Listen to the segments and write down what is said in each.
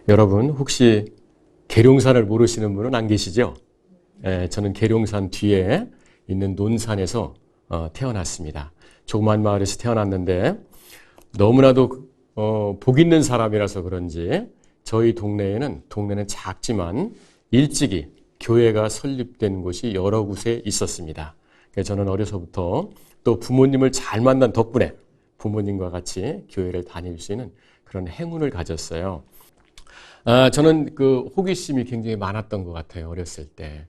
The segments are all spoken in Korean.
여러분 혹시 계룡산을 모르시는 분은 안 계시죠? 저는 계룡산 뒤에 있는 논산에서 태어났습니다. 조그만 마을에서 태어났는데 너무나도 복 있는 사람이라서 그런지 저희 동네는 작지만 일찍이 교회가 설립된 곳이 여러 곳에 있었습니다. 저는 어려서부터 또 부모님을 잘 만난 덕분에 부모님과 같이 교회를 다닐 수 있는 그런 행운을 가졌어요. 저는 그 호기심이 굉장히 많았던 것 같아요. 어렸을 때.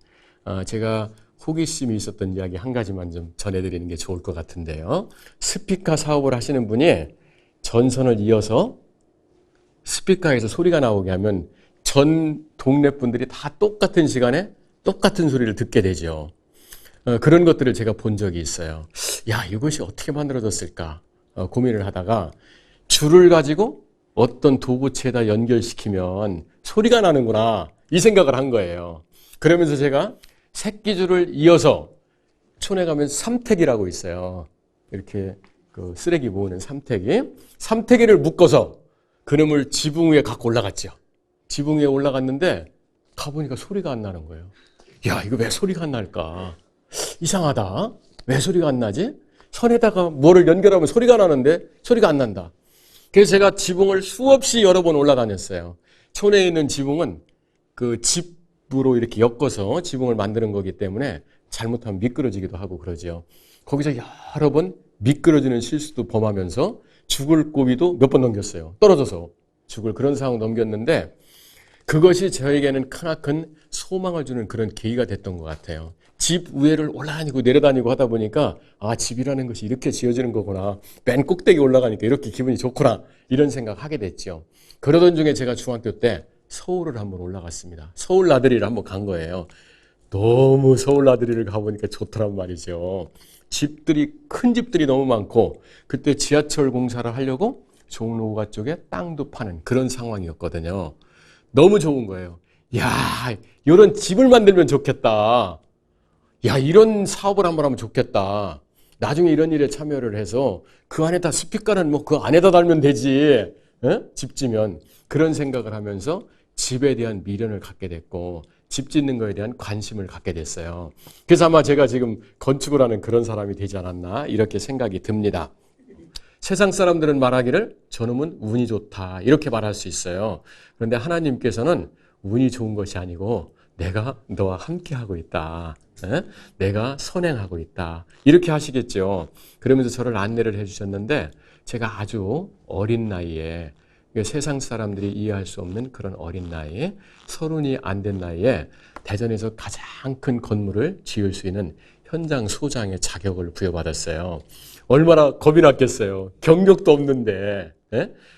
제가 호기심이 있었던 이야기 한 가지만 좀 전해드리는 게 좋을 것 같은데요. 스피커 사업을 하시는 분이 전선을 이어서 스피커에서 소리가 나오게 하면 전 동네 분들이 다 똑같은 시간에 똑같은 소리를 듣게 되죠. 그런 것들을 제가 본 적이 있어요. 야, 이것이 어떻게 만들어졌을까 고민을 하다가 줄을 가지고 어떤 도구체에다 연결시키면 소리가 나는구나 이 생각을 한 거예요. 그러면서 제가 새끼줄을 이어서 촌에 가면 삼태기라고 있어요. 이렇게 그 쓰레기 모으는 삼태기를 묶어서 그놈을 지붕 위에 갖고 올라갔죠. 지붕 위에 올라갔는데 가보니까 소리가 안 나는 거예요. 야, 이거 왜 소리가 안 날까? 이상하다. 왜 소리가 안 나지? 선에다가 뭐를 연결하면 소리가 나는데 소리가 안 난다. 그래서 제가 지붕을 수없이 여러 번 올라다녔어요. 촌에 있는 지붕은 그 집으로 이렇게 엮어서 지붕을 만드는 거기 때문에 잘못하면 미끄러지기도 하고 그러죠. 거기서 여러 번 미끄러지는 실수도 범하면서 죽을 고비도 몇 번 넘겼어요. 떨어져서 죽을 그런 상황 넘겼는데 그것이 저에게는 크나큰 소망을 주는 그런 계기가 됐던 것 같아요. 집 위에를 올라다니고 내려다니고 하다 보니까 집이라는 것이 이렇게 지어지는 거구나. 맨 꼭대기 올라가니까 이렇게 기분이 좋구나. 이런 생각하게 됐죠. 그러던 중에 제가 중학교 때 서울을 한번 올라갔습니다. 서울 나들이를 한번 간 거예요. 너무 서울 나들이를 가보니까 좋더란 말이죠. 큰 집들이 너무 많고 그때 지하철 공사를 하려고 종로가 쪽에 땅도 파는 그런 상황이었거든요. 너무 좋은 거예요. 야, 이런 집을 만들면 좋겠다. 야, 이런 사업을 한번 하면 좋겠다. 나중에 이런 일에 참여를 해서 그 안에다 스피커는 뭐 그 안에다 달면 되지. 집 지면. 그런 생각을 하면서 집에 대한 미련을 갖게 됐고 집 짓는 거에 대한 관심을 갖게 됐어요. 그래서 아마 제가 지금 건축을 하는 그런 사람이 되지 않았나 이렇게 생각이 듭니다. 세상 사람들은 말하기를 저놈은 운이 좋다 이렇게 말할 수 있어요. 그런데 하나님께서는 운이 좋은 것이 아니고 내가 너와 함께 하고 있다. 내가 선행하고 있다. 이렇게 하시겠죠. 그러면서 저를 안내를 해주셨는데 제가 아주 어린 나이에 세상 사람들이 이해할 수 없는 그런 어린 나이에 30이 안 된 나이에 대전에서 가장 큰 건물을 지을 수 있는 현장 소장의 자격을 부여받았어요. 얼마나 겁이 났겠어요. 경력도 없는데.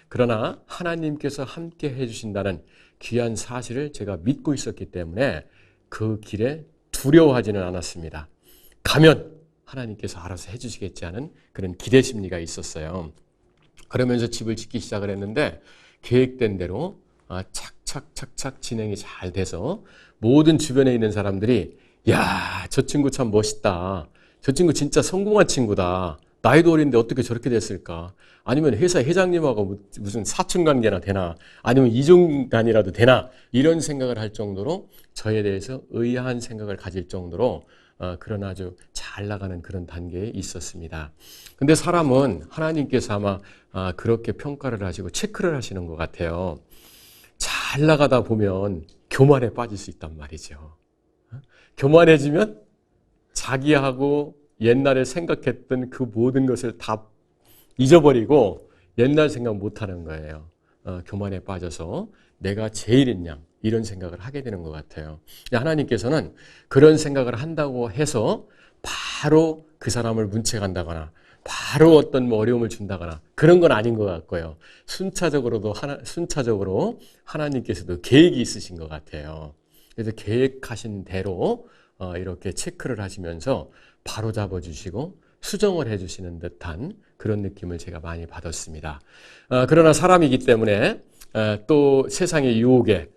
그러나 하나님께서 함께 해주신다는 귀한 사실을 제가 믿고 있었기 때문에 그 길에 두려워하지는 않았습니다. 가면 하나님께서 알아서 해주시겠지 하는 그런 기대 심리가 있었어요. 그러면서 집을 짓기 시작을 했는데 계획된 대로 착착착착 진행이 잘 돼서 모든 주변에 있는 사람들이 야, 저 친구 참 멋있다. 저 친구 진짜 성공한 친구다. 나이도 어린데 어떻게 저렇게 됐을까? 아니면 회사 회장님하고 무슨 사촌관계나 되나? 아니면 이종간이라도 되나? 이런 생각을 할 정도로 저에 대해서 의아한 생각을 가질 정도로 그런 아주 잘 나가는 그런 단계에 있었습니다. 근데 사람은 하나님께서 아마 그렇게 평가를 하시고 체크를 하시는 것 같아요. 잘 나가다 보면 교만에 빠질 수 있단 말이죠. 교만해지면 자기하고 옛날에 생각했던 그 모든 것을 다 잊어버리고 옛날 생각 못하는 거예요. 교만에 빠져서 내가 제일인 양 이런 생각을 하게 되는 것 같아요. 하나님께서는 그런 생각을 한다고 해서 바로 그 사람을 문책한다거나 바로 어떤 어려움을 준다거나 그런 건 아닌 것 같고요. 순차적으로 하나님께서도 계획이 있으신 것 같아요. 그래서 계획하신 대로 이렇게 체크를 하시면서 바로 잡아주시고 수정을 해주시는 듯한 그런 느낌을 제가 많이 받았습니다. 그러나 사람이기 때문에 또 세상의 유혹에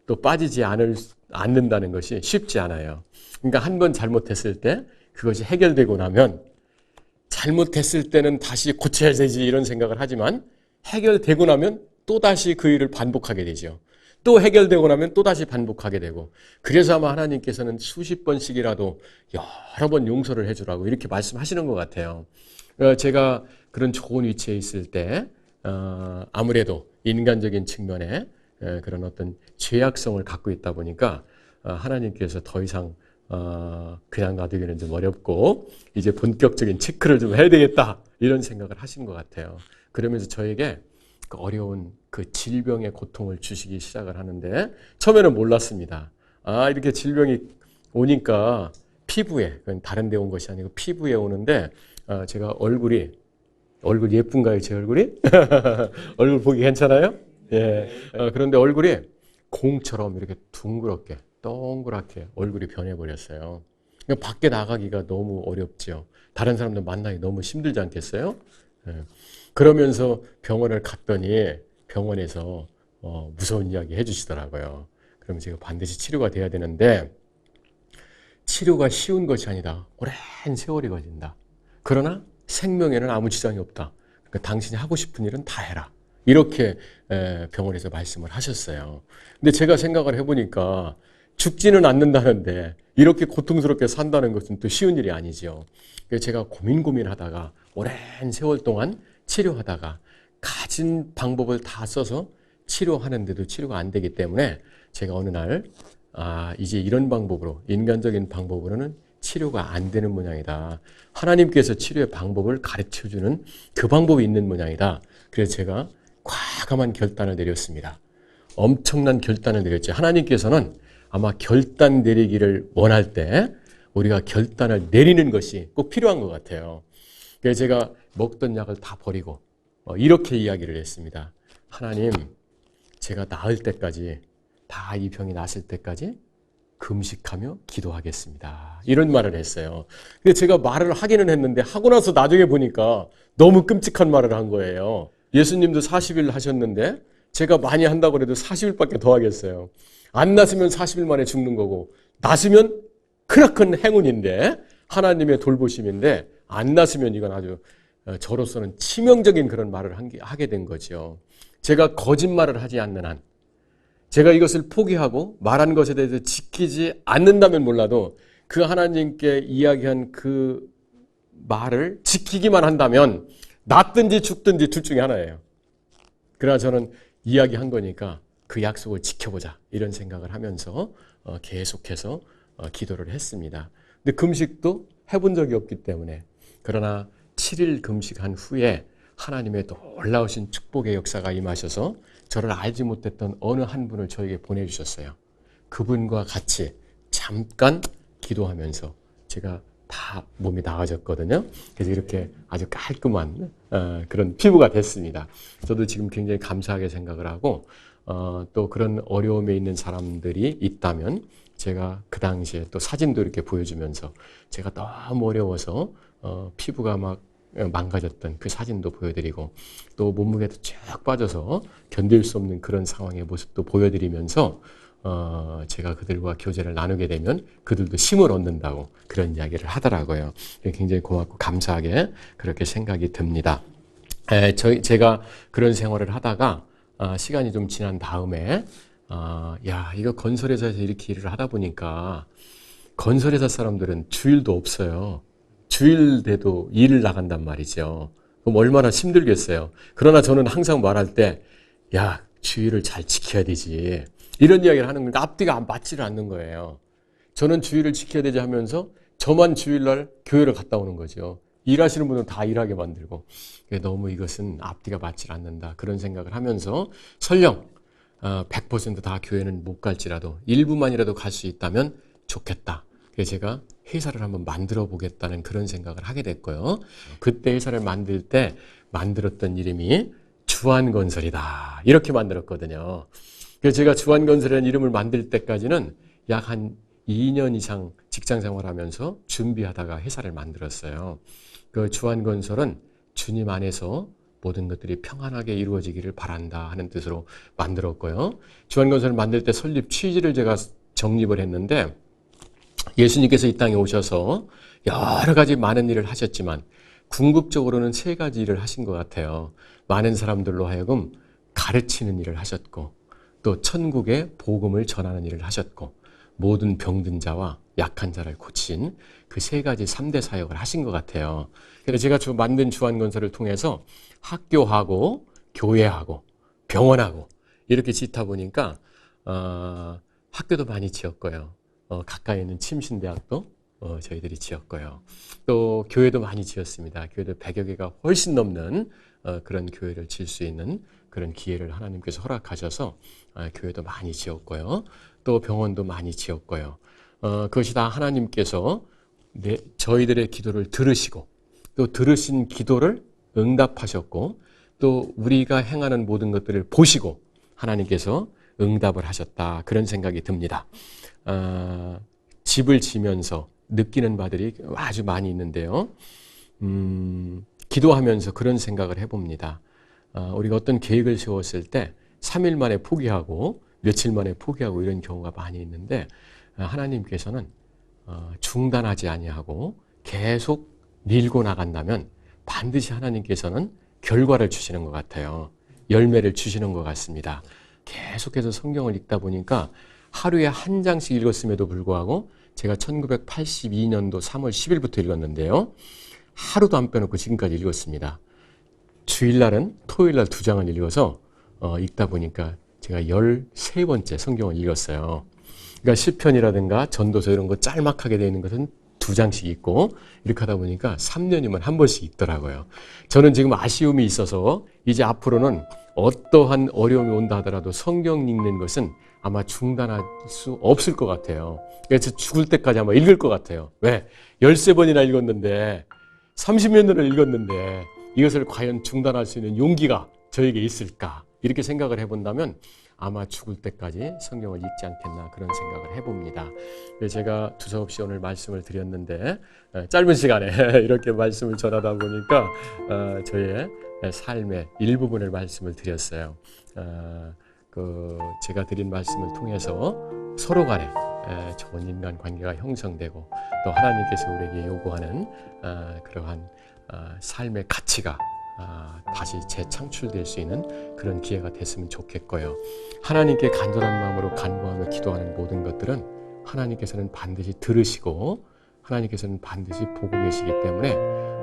또 빠지지 않는다는 것이 쉽지 않아요. 그러니까 한 번 잘못했을 때 그것이 해결되고 나면 잘못했을 때는 다시 고쳐야 되지 이런 생각을 하지만 해결되고 나면 또다시 그 일을 반복하게 되죠. 또 해결되고 나면 또다시 반복하게 되고, 그래서 아마 하나님께서는 수십 번씩이라도 여러 번 용서를 해주라고 이렇게 말씀하시는 것 같아요. 제가 그런 좋은 위치에 있을 때 아무래도 인간적인 측면에 그런 어떤 죄악성을 갖고 있다 보니까 하나님께서 더 이상 그냥 놔두기는 좀 어렵고 이제 본격적인 체크를 좀 해야 되겠다 이런 생각을 하신 것 같아요. 그러면서 저에게 그 어려운 그 질병의 고통을 주시기 시작을 하는데 처음에는 몰랐습니다. 이렇게 질병이 오니까 피부에, 그건 다른 데 온 것이 아니고 피부에 오는데 제가 얼굴 예쁜가요, 제 얼굴이? 얼굴 보기 괜찮아요? 예. 그런데 얼굴이 공처럼 이렇게 둥그렇게 동그랗게 얼굴이 변해버렸어요. 그러니까 밖에 나가기가 너무 어렵죠. 다른 사람들 만나기 너무 힘들지 않겠어요? 예. 그러면서 병원을 갔더니 병원에서 무서운 이야기 해주시더라고요. 그러면 제가 반드시 치료가 돼야 되는데 치료가 쉬운 것이 아니다. 오랜 세월이 걸린다. 그러나 생명에는 아무 지장이 없다. 그러니까 당신이 하고 싶은 일은 다 해라. 이렇게 병원에서 말씀을 하셨어요. 근데 제가 생각을 해보니까 죽지는 않는다는데 이렇게 고통스럽게 산다는 것은 또 쉬운 일이 아니죠. 그래서 제가 고민하다가 오랜 세월 동안 치료하다가 가진 방법을 다 써서 치료하는데도 치료가 안 되기 때문에 제가 어느 날 이제 이런 방법으로, 인간적인 방법으로는 치료가 안 되는 모양이다. 하나님께서 치료의 방법을 가르쳐주는 그 방법이 있는 모양이다. 그래서 제가 과감한 결단을 내렸습니다. 엄청난 결단을 내렸죠. 하나님께서는 아마 결단 내리기를 원할 때 우리가 결단을 내리는 것이 꼭 필요한 것 같아요. 그래서 제가 먹던 약을 다 버리고 이렇게 이야기를 했습니다. 하나님, 제가 나을 때까지, 다 이 병이 났을 때까지 금식하며 기도하겠습니다. 이런 말을 했어요. 근데 제가 말을 하기는 했는데 하고 나서 나중에 보니까 너무 끔찍한 말을 한 거예요. 예수님도 40일 하셨는데 제가 많이 한다고 해도 40일밖에 더 하겠어요. 안 났으면 40일 만에 죽는 거고 났으면 크나큰 행운인데 하나님의 돌보심인데 안 났으면 이건 아주 저로서는 치명적인 그런 말을 하게 된 거죠. 제가 거짓말을 하지 않는 한, 제가 이것을 포기하고 말한 것에 대해서 지키지 않는다면 몰라도 그 하나님께 이야기한 그 말을 지키기만 한다면 낫든지 죽든지 둘 중에 하나예요. 그러나 저는 이야기한 거니까 그 약속을 지켜보자 이런 생각을 하면서 계속해서 기도를 했습니다. 근데 금식도 해본 적이 없기 때문에, 그러나 7일 금식한 후에 하나님의 놀라우신 축복의 역사가 임하셔서 저를 알지 못했던 어느 한 분을 저에게 보내주셨어요. 그분과 같이 잠깐 기도하면서 제가 다 몸이 나아졌거든요. 그래서 이렇게 아주 깔끔한 그런 피부가 됐습니다. 저도 지금 굉장히 감사하게 생각을 하고 또 그런 어려움에 있는 사람들이 있다면 제가 그 당시에 또 사진도 이렇게 보여주면서 제가 너무 어려워서 피부가 막 망가졌던 그 사진도 보여드리고 또 몸무게도 쭉 빠져서 견딜 수 없는 그런 상황의 모습도 보여드리면서 제가 그들과 교제를 나누게 되면 그들도 힘을 얻는다고 그런 이야기를 하더라고요. 굉장히 고맙고 감사하게 그렇게 생각이 듭니다. 제가 그런 생활을 하다가 시간이 좀 지난 다음에 이거 건설회사에서 이렇게 일을 하다 보니까 건설회사 사람들은 주일도 없어요. 주일 돼도 일을 나간단 말이죠. 그럼 얼마나 힘들겠어요. 그러나 저는 항상 말할 때 주일을 잘 지켜야 되지, 이런 이야기를 하는 건데 앞뒤가 맞지를 않는 거예요. 저는 주일을 지켜야 되지 하면서 저만 주일날 교회를 갔다 오는 거죠. 일하시는 분은 다 일하게 만들고, 너무 이것은 앞뒤가 맞지 않는다 그런 생각을 하면서 설령 100% 교회는 못 갈지라도 일부만이라도 갈 수 있다면 좋겠다. 그래서 제가 회사를 한번 만들어 보겠다는 그런 생각을 하게 됐고요. 그때 회사를 만들 때 만들었던 이름이 주한건설이다 이렇게 만들었거든요. 그래서 제가 주한건설이라는 이름을 만들 때까지는 약 한 2년 이상 직장생활하면서 준비하다가 회사를 만들었어요. 그 주한건설은 주님 안에서 모든 것들이 평안하게 이루어지기를 바란다 하는 뜻으로 만들었고요. 주한건설을 만들 때 설립 취지를 제가 정립을 했는데, 예수님께서 이 땅에 오셔서 여러 가지 많은 일을 하셨지만 궁극적으로는 3가지 일을 하신 것 같아요. 많은 사람들로 하여금 가르치는 일을 하셨고 또 천국의 복음을 전하는 일을 하셨고 모든 병든 자와 약한 자를 고친 그 세 가지 3대 사역을 하신 것 같아요. 그래서 제가 만든 주한건설을 통해서 학교하고 교회하고 병원하고 이렇게 짓다 보니까 학교도 많이 지었고요. 가까이 있는 침신대학도 저희들이 지었고요. 또 교회도 많이 지었습니다. 교회도 100여 개가 훨씬 넘는 그런 교회를 지을 수 있는 그런 기회를 하나님께서 허락하셔서 교회도 많이 지었고요. 또 병원도 많이 지었고요. 그것이 다 하나님께서 저희들의 기도를 들으시고 또 들으신 기도를 응답하셨고 또 우리가 행하는 모든 것들을 보시고 하나님께서 응답을 하셨다. 그런 생각이 듭니다. 집을 지면서 느끼는 바들이 아주 많이 있는데요. 기도하면서 그런 생각을 해봅니다. 우리가 어떤 계획을 세웠을 때 3일 만에 포기하고 며칠 만에 포기하고 이런 경우가 많이 있는데 하나님께서는 중단하지 아니하고 계속 밀고 나간다면 반드시 하나님께서는 결과를 주시는 것 같아요. 열매를 주시는 것 같습니다. 계속해서 성경을 읽다 보니까 하루에 한 장씩 읽었음에도 불구하고 제가 1982년도 3월 10일부터 읽었는데요. 하루도 안 빼놓고 지금까지 읽었습니다. 주일날은 토요일날 2장을 읽어서 읽다 보니까 제가 13번째 성경을 읽었어요. 그러니까 시편이라든가 전도서 이런 거 짤막하게 되어 있는 것은 2장씩 읽고 이렇게 하다 보니까 3년이면 한 번씩 읽더라고요. 저는 지금 아쉬움이 있어서 이제 앞으로는 어떠한 어려움이 온다 하더라도 성경 읽는 것은 아마 중단할 수 없을 것 같아요. 그래서 죽을 때까지 아마 읽을 것 같아요. 왜? 13번이나 읽었는데 30년 전을 읽었는데 이것을 과연 중단할 수 있는 용기가 저에게 있을까? 이렇게 생각을 해본다면 아마 죽을 때까지 성경을 읽지 않겠나 그런 생각을 해봅니다. 제가 두서없이 오늘 말씀을 드렸는데 짧은 시간에 이렇게 말씀을 전하다 보니까 저의 삶의 일부분을 말씀을 드렸어요. 제가 드린 말씀을 통해서 서로 간에 좋은 인간 관계가 형성되고 또 하나님께서 우리에게 요구하는 그러한 삶의 가치가 다시 재창출될 수 있는 그런 기회가 됐으면 좋겠고요. 하나님께 간절한 마음으로 간구하며 기도하는 모든 것들은 하나님께서는 반드시 들으시고 하나님께서는 반드시 보고 계시기 때문에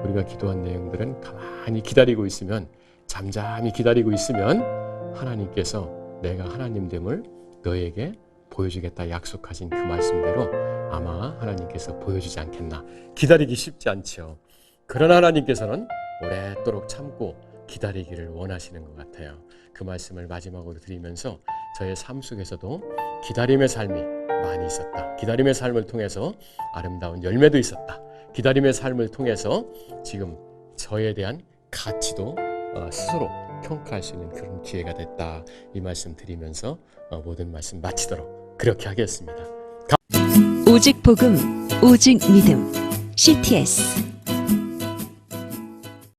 우리가 기도한 내용들은 가만히 기다리고 있으면 잠잠히 기다리고 있으면 하나님께서 내가 하나님됨을 너에게 보여주겠다 약속하신 그 말씀대로 아마 하나님께서 보여주지 않겠나. 기다리기 쉽지 않죠. 그러나 하나님께서는 오랫도록 참고 기다리기를 원하시는 것 같아요. 그 말씀을 마지막으로 드리면서 저의 삶 속에서도 기다림의 삶이 많이 있었다. 기다림의 삶을 통해서 아름다운 열매도 있었다. 기다림의 삶을 통해서 지금 저에 대한 가치도 스스로 평가할 수 있는 그런 기회가 됐다. 이 말씀 드리면서 모든 말씀 마치도록 그렇게 하겠습니다. 오직 복음, 오직 믿음, CTS